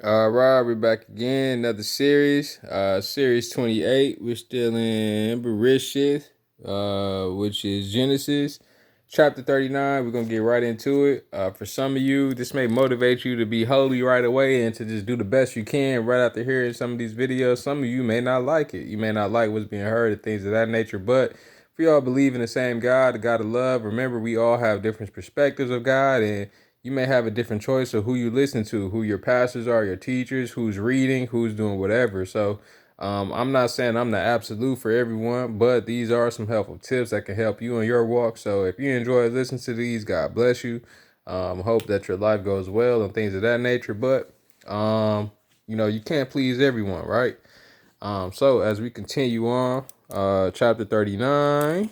All right, we're back again. Another series. Series 28. We're still in Bereshith, which is Genesis. Chapter 39. We're gonna get right into it. For some of you, this may motivate you to be holy right away and to just do the best you can right after hearing some of these videos. Some of you may not like it. You may not like what's being heard and things of that nature, but if we all believe in the same God, the God of love, remember we all have different perspectives of God, and you may have a different choice of who you listen to, who your pastors are, your teachers, who's reading, who's doing whatever. So I'm not saying I'm the absolute for everyone, but these are some helpful tips that can help you in your walk. So if you enjoy listening to these, God bless you. Hope that your life goes well and things of that nature. But you can't please everyone, right? So as we continue on, chapter 39.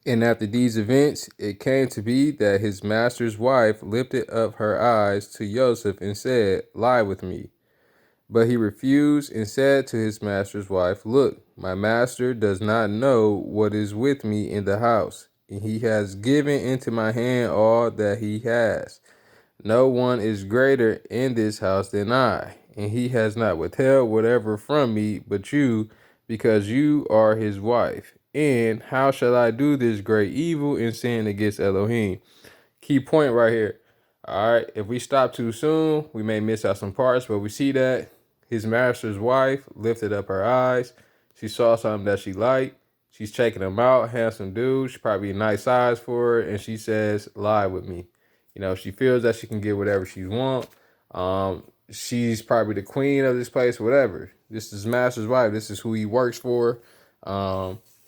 And after these events, it came to be that his master's wife lifted up her eyes to Joseph and said, "Lie with me." But he refused and said to his master's wife, "Look, my master does not know what is with me in the house, and he has given into my hand all that he has. No one is greater in this house than I, and he has not withheld whatever from me but you, because you are his wife. And how shall I do this great evil and sin against Elohim?" Key point right here. All right, if we stop too soon, we may miss out some parts, but we see that his master's wife lifted up her eyes. She saw something that she liked. She's checking him out, handsome dude. She probably a nice size for her, and she says, "Lie with me." She feels that she can get whatever she wants. She's probably the queen of this place, whatever. This is master's wife. This is who he works for.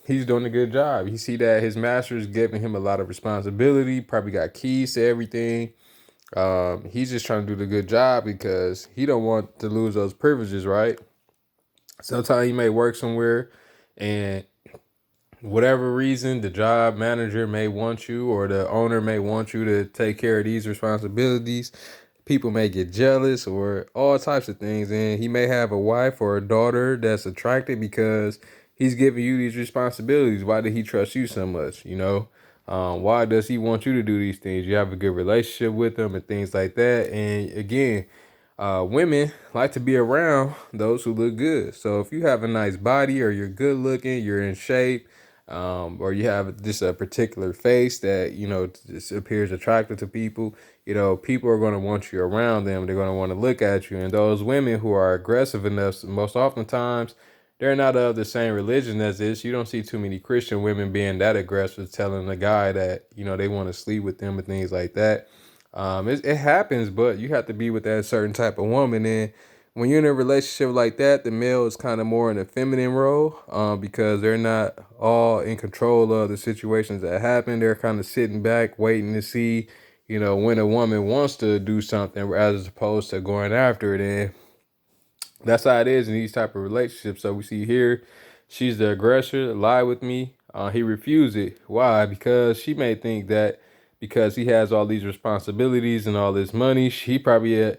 He's doing a good job. You see that his master is giving him a lot of responsibility, probably got keys to everything. He's just trying to do the good job because he don't want to lose those privileges, right? Sometimes you may work somewhere and whatever reason, the job manager may want you or the owner may want you to take care of these responsibilities. People may get jealous or all types of things. And he may have a wife or a daughter that's attracted because he's giving you these responsibilities. Why did he trust you so much? Why does he want you to do these things? You have a good relationship with him and things like that. And again, women like to be around those who look good. So if you have a nice body or you're good looking, you're in shape, or you have just a particular face that just appears attractive to people, people are going to want you around them. They're going to want to look at you. And those women who are aggressive enough, most oftentimes, they're not of the same religion as this. You don't see too many Christian women being that aggressive, telling a guy that they want to sleep with them and things like that. It happens, but you have to be with that certain type of woman. And when you're in a relationship like that, the male is kind of more in a feminine role, because they're not all in control of the situations that happen. They're kind of sitting back, waiting to see, when a woman wants to do something, as opposed to going after it. And that's how it is in these type of relationships. So we see here, she's the aggressor. Lie with me. He refused it. Why? Because she may think that because he has all these responsibilities and all this money, she probably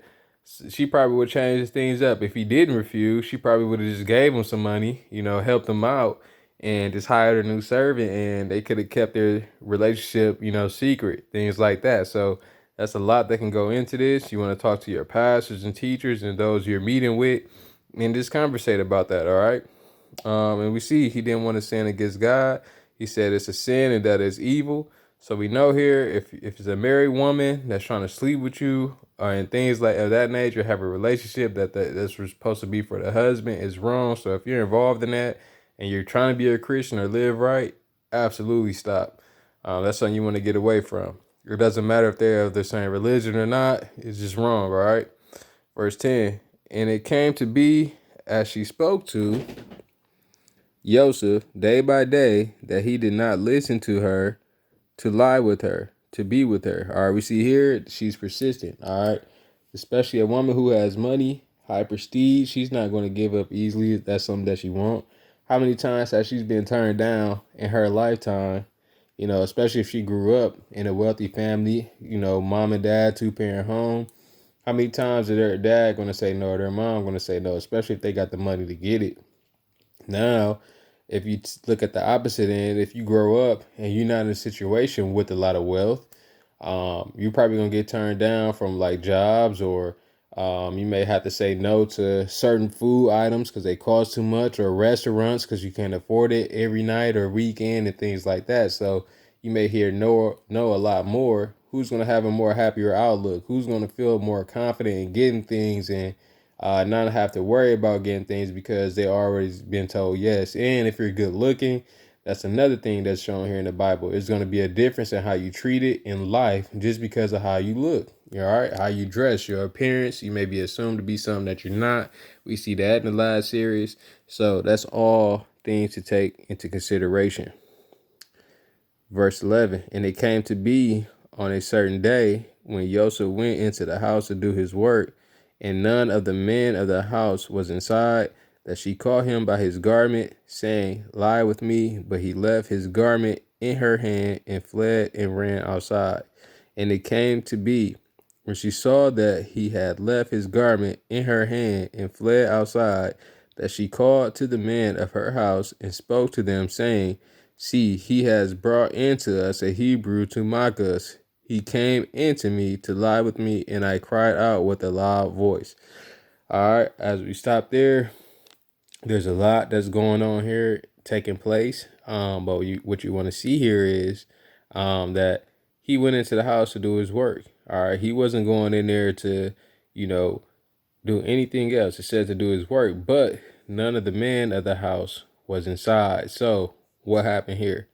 would change things up. If he didn't refuse, she probably would have just gave him some money, helped him out, and just hired a new servant, and they could have kept their relationship, secret, things like that. So that's a lot that can go into this. You want to talk to your pastors and teachers and those you're meeting with, and just conversate about that. All right. And we see he didn't want to sin against God. He said it's a sin and that is evil. So we know here, if it's a married woman that's trying to sleep with you, and things like of that nature, have a relationship that's supposed to be for the husband, is wrong. So if you're involved in that and you're trying to be a Christian or live right, absolutely stop. That's something you want to get away from. It doesn't matter if they're of the same religion or not. It's just wrong, all right? Verse 10, and it came to be as she spoke to Joseph day by day that he did not listen to her, to lie with her, to be with her. All right, we see here she's persistent. All right, especially a woman who has money, high prestige. She's not going to give up easily if that's something that she wants. How many times has she been turned down in her lifetime? Especially if she grew up in a wealthy family, mom and dad, two-parent home. How many times is their dad going to say no, or their mom going to say no, especially if they got the money to get it? Now, if you look at the opposite end, if you grow up and you're not in a situation with a lot of wealth, you're probably gonna get turned down from like jobs or You may have to say no to certain food items because they cost too much, or restaurants because you can't afford it every night or weekend and things like that. So you may hear no a lot more. Who's going to have a more happier outlook? Who's going to feel more confident in getting things and not have to worry about getting things because they already been told yes. And if you're good looking, that's another thing that's shown here in the Bible. It's going to be a difference in how you treat it in life just because of how you look. All right, how you dress, your appearance. You may be assumed to be something that you're not. We see that in the last series. So that's all things to take into consideration. Verse 11, and it came to be on a certain day when Joseph went into the house to do his work, and none of the men of the house was inside, that she caught him by his garment, saying, lie with me. But he left his garment in her hand and fled and ran outside. And it came to be when she saw that he had left his garment in her hand and fled outside, that she called to the men of her house and spoke to them, saying, see, he has brought into us a Hebrew to mock us. He came into me to lie with me, and I cried out with a loud voice. All right, as we stop there, there's a lot that's going on here taking place. But what you want to see here is that he went into the house to do his work. All right, he wasn't going in there to, do anything else. It said to do his work, but none of the men of the house was inside. So what happened here?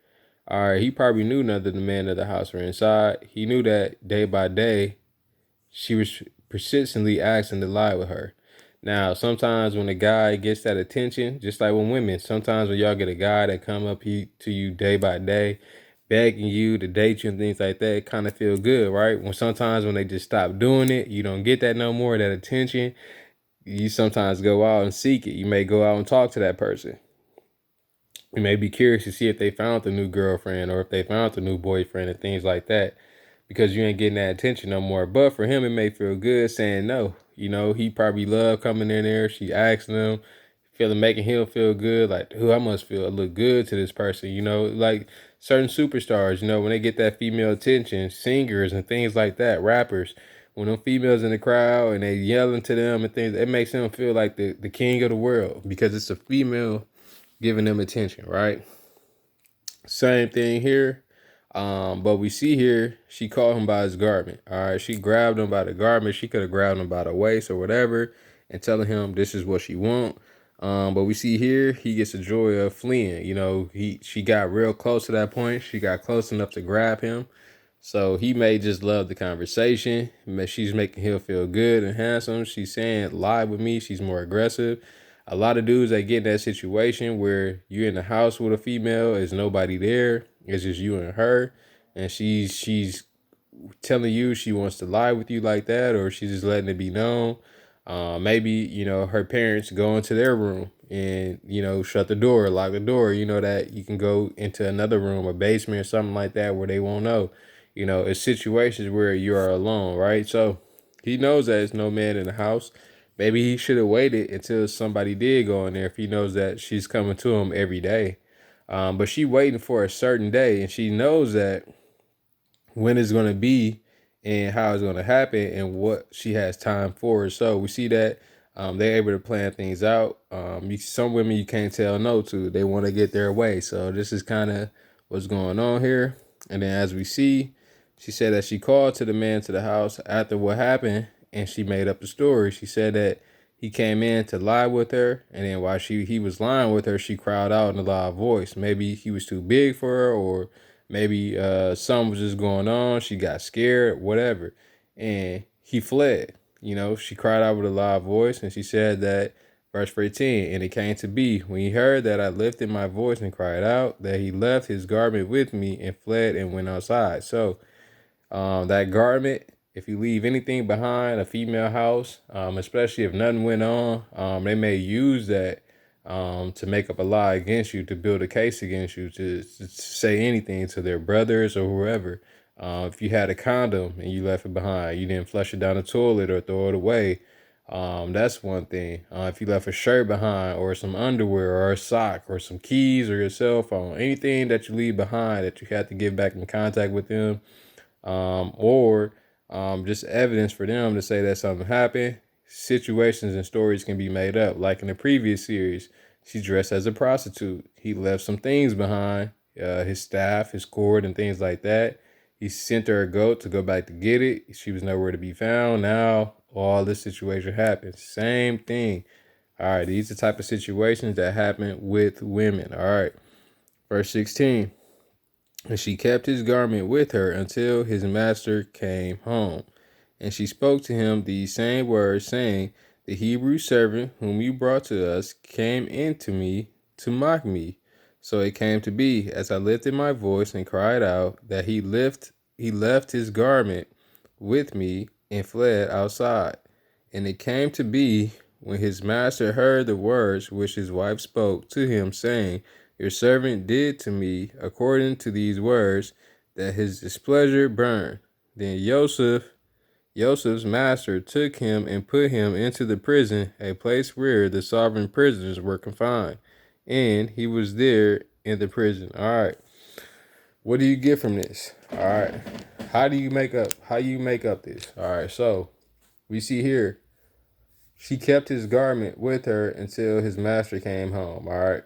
All right, he probably knew none of the men of the house were inside. He knew that day by day, she was persistently asking to lie with her. Now, sometimes when a guy gets that attention, just like with women, sometimes when y'all get a guy that come up to you day by day, begging you to date you and things like that, it kind of feel good, right? When they just stop doing it, you don't get that no more, that attention. You sometimes go out and seek it. You may go out and talk to that person. You may be curious to see if they found the new girlfriend or if they found the new boyfriend and things like that, because you ain't getting that attention no more. But for him, it may feel good saying no. He probably loved coming in there. She asking him, making him feel good. Like, I must look good to this person. Like certain superstars, when they get that female attention, singers and things like that, rappers, when them females in the crowd and they yelling to them and things, it makes them feel like the king of the world because it's a female giving them attention, right? Same thing here. But we see here, she caught him by his garment. All right, she grabbed him by the garment. She could have grabbed him by the waist or whatever and telling him this is what she want. But we see here, he gets the joy of fleeing. She got real close to that point. She got close enough to grab him. So he may just love the conversation. She's making him feel good and handsome. She's saying, lie with me. She's more aggressive. A lot of dudes that get in that situation where you're in the house with a female, there's nobody there. It's just you and her. And she's telling you she wants to lie with you like that, or she's just letting it be known. Maybe, her parents go into their room and, shut the door, lock the door, that you can go into another room, a basement or something like that where they won't know. It's situations where you are alone, right? So he knows that there's no man in the house. Maybe he should have waited until somebody did go in there if he knows that she's coming to him every day. But she waiting for a certain day, and she knows that when it's going to be and how it's going to happen and what she has time for. So we see that they're able to plan things out. Some women you can't tell no to. They want to get their way. So this is kind of what's going on here. And then as we see, she said that she called to the man to the house after what happened, and she made up the story. She said that he came in to lie with her, and then while he was lying with her, she cried out in a loud voice. Maybe he was too big for her, or maybe something was just going on. She got scared, whatever, and he fled. She cried out with a loud voice, and she said that, verse 14, and it came to be, when he heard that I lifted my voice and cried out, that he left his garment with me and fled and went outside. So that garment, if you leave anything behind a female house, especially if nothing went on, they may use that to make up a lie against you, to build a case against you, to say anything to their brothers or whoever. If you had a condom and you left it behind, you didn't flush it down the toilet or throw it away, that's one thing. If you left a shirt behind or some underwear or a sock or some keys or your cell phone, anything that you leave behind that you had to get back in contact with them, or just evidence for them to say that something happened, situations and stories can be made up. Like in the previous series, she dressed as a prostitute. He left some things behind, his staff, his cord, and things like that. He sent her a goat to go back to get it. She was nowhere to be found. Now all this situation happens. Same thing. All right, these are the type of situations that happen with women. All right, verse 16. And she kept his garment with her until his master came home. And she spoke to him these same words, saying, the Hebrew servant whom you brought to us came in to me to mock me. So it came to be, as I lifted my voice and cried out, that he left his garment with me and fled outside. And it came to be, when his master heard the words which his wife spoke to him, saying, your servant did to me according to these words, that his displeasure burned. Then Joseph's master took him and put him into the prison, a place where the sovereign prisoners were confined, and he was there in the prison. All right. What do you get from this? All right. How you make up this? All right. So we see here, she kept his garment with her until his master came home. All right.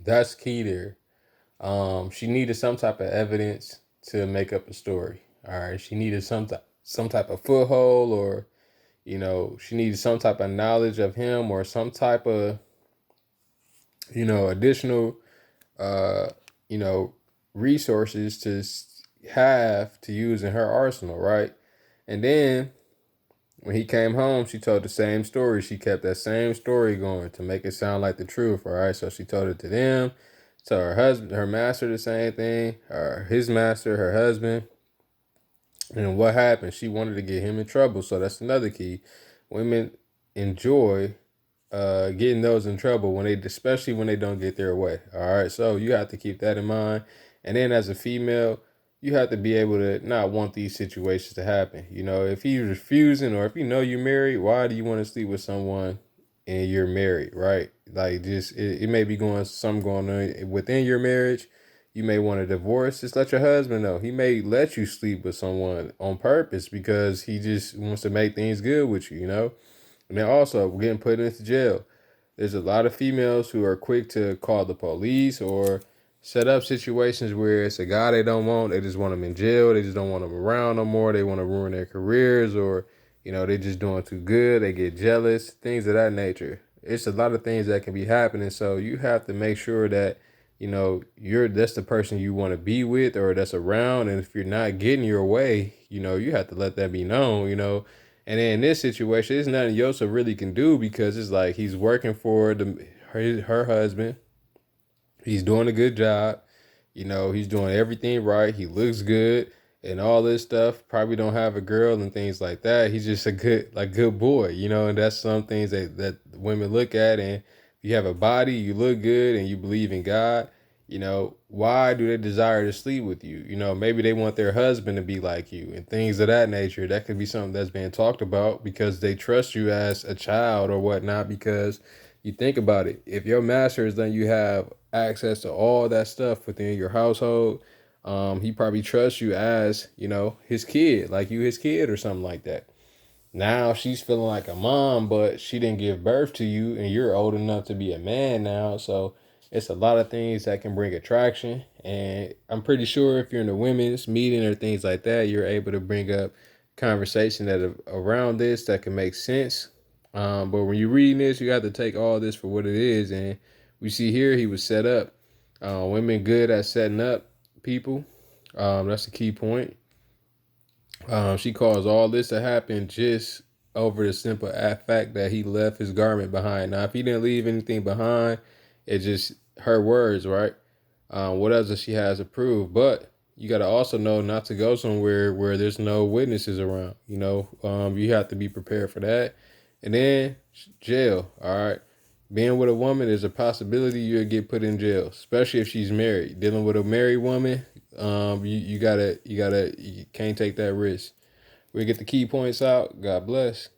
That's key there. She needed some type of evidence to make up a story. All right. She needed some type of foothold, or, she needed some type of knowledge of him, or some type of, additional, you know, resources to have to use in her arsenal. Right. And then when he came home, she told the same story. She kept that same story going to make it sound like the truth. All right. So she told it to them, to her husband, her master, the same thing, or his master, her husband. And what happened? She wanted to get him in trouble. So that's another key. Women enjoy getting those in trouble especially when they don't get their way. All right. So you have to keep that in mind. And then as a female, you have to be able to not want these situations to happen. If he's refusing, or if you're married, why do you want to sleep with someone and you're married, right? Like, just it may be something going on within your marriage. You may want a divorce. Just let your husband know. He may let you sleep with someone on purpose because he just wants to make things good with you. And then also, we're getting put into jail. There's a lot of females who are quick to call the police or set up situations where it's a guy they don't want. They just want them in jail. They just don't want them around no more. They want to ruin their careers, or, they're just doing too good. They get jealous, things of that nature. It's a lot of things that can be happening. So you have to make sure that, that's the person you want to be with or that's around. And if you're not getting your way, you have to let that be known. And then in this situation, there's nothing Yosef really can do, because it's like he's working for her husband. He's doing a good job. He's doing everything right. He looks good and all this stuff. Probably don't have a girl and things like that. He's just a good boy, and that's some things that women look at. And if you have a body, you look good, and you believe in God, why do they desire to sleep with you? Maybe they want their husband to be like you and things of that nature. That could be something that's being talked about because they trust you as a child or whatnot. Because you think about it, if your master is letting you have access to all that stuff within your household, he probably trusts you as, his kid, like you his kid or something like that. Now she's feeling like a mom, but she didn't give birth to you, and you're old enough to be a man now. So it's a lot of things that can bring attraction. And I'm pretty sure if you're in a women's meeting or things like that, you're able to bring up conversation that around this that can make sense. But when you're reading this, you have to take all this for what it is. And we see here he was set up. Women good at setting up people. That's the key point. She caused all this to happen just over the simple fact that he left his garment behind. Now, if he didn't leave anything behind, it's just her words, right? What else does she has to prove? But you got to also know not to go somewhere where there's no witnesses around. You have to be prepared for that. And then jail. All right. Being with a woman is a possibility you'll get put in jail, especially if she's married. Dealing with a married woman, you can't take that risk. We get the key points out. God bless.